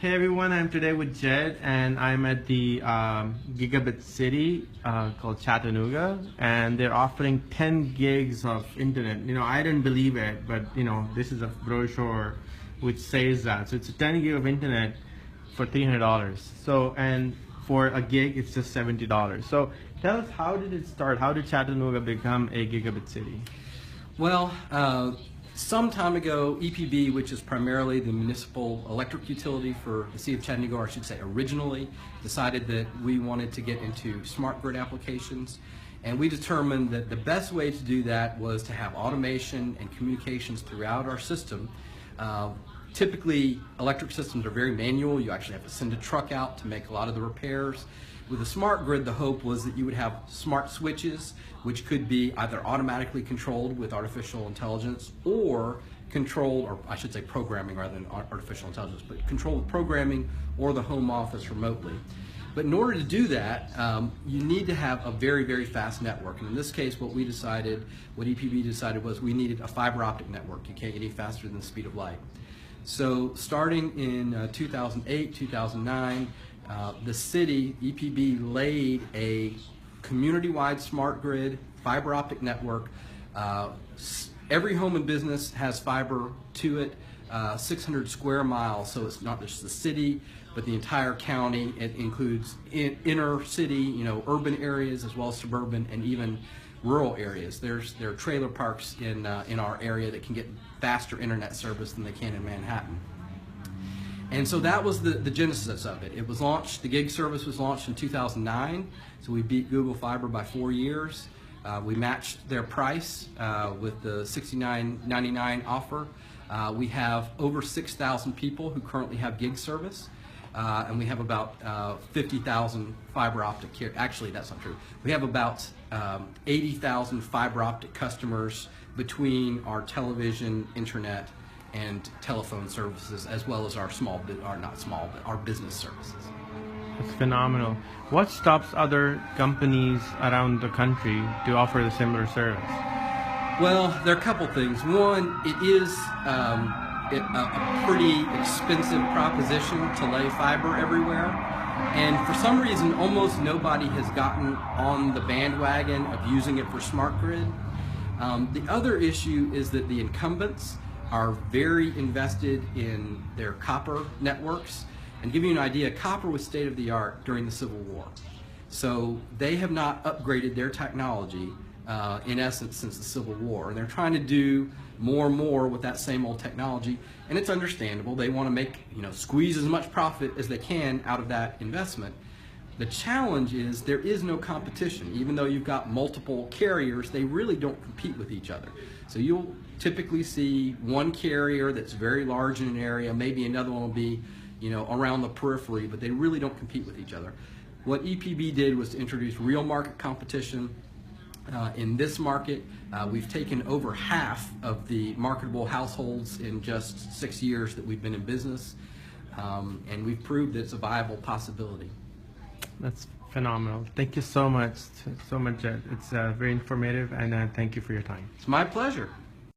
Hey everyone, I'm today with Jed and I'm at the Gigabit City called Chattanooga, and they're offering 10 gigs of internet. I didn't believe it, but this is a brochure which says that. So it's a 10 gig of internet for $300. So, and for a gig it's just $70. So tell us, how did it start? How did Chattanooga become a Gigabit City? Well, some time ago, EPB, which is primarily the municipal electric utility for the city of Chattanooga, or I should say originally, decided that we wanted to get into smart grid applications. And we determined that the best way to do that was to have automation and communications throughout our system. Typically, electric systems are very manual. You actually have to send a truck out to make a lot of the repairs. With a smart grid, the hope was that you would have smart switches, which could be either automatically controlled with artificial intelligence or controlled, or I should say programming rather than artificial intelligence, but controlled with programming or the home office remotely. But in order to do that, you need to have a very, very fast network. And in this case, what EPB decided was we needed a fiber optic network. You can't get any faster than the speed of light. So starting in 2008, 2009, the city, EPB, laid a community-wide smart grid fiber optic network. Every home and business has fiber to it, 600 square miles, so it's not just the city, but the entire county. It includes inner city, urban areas as well as suburban and even rural areas. There are trailer parks in our area that can get faster internet service than they can in Manhattan. And so that was the genesis of it. It was launched, the gig service was launched in 2009, so we beat Google Fiber by 4 years. We matched their price with the $69.99 offer. We have over 6,000 people who currently have gig service. And we have about 50,000 fiber optic here. Actually, that's not true. We have about 80,000 fiber optic customers between our television, internet, and telephone services, as well as our our business services. It's phenomenal. What stops other companies around the country to offer the similar service? Well, there are a couple things. One, it is a pretty expensive proposition to lay fiber everywhere, and for some reason almost nobody has gotten on the bandwagon of using it for smart grid. The other issue is that the incumbents are very invested in their copper networks. And to give you an idea, copper was state of the art during the Civil War. So they have not upgraded their technology in essence since the Civil War. And they're trying to do more and more with that same old technology, and it's understandable. They want to make, squeeze as much profit as they can out of that investment. The challenge is there is no competition. Even though you've got multiple carriers, they really don't compete with each other. So you'll typically see one carrier that's very large in an area, maybe another one will be, around the periphery, but they really don't compete with each other. What EPB did was to introduce real market competition. In this market, we've taken over half of the marketable households in just 6 years that we've been in business, and we've proved that it's a viable possibility. That's phenomenal. Thank you so much, Jed. It's very informative, and thank you for your time. It's my pleasure.